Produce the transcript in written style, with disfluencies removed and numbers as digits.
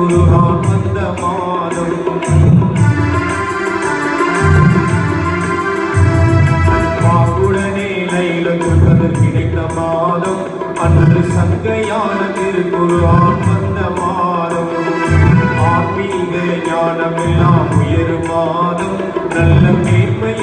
திருக்குர்ஆன் வந்த மாதம். பாகுடனே லைலத்துல் கத்ர் கிடைத்த மாதம். அன்று சங்கையான திருக்குர்ஆன் வந்த மாதம். ஆன்மீக ஞானமெல்லாம் உயரும் மாதம். நல்ல மேன்மை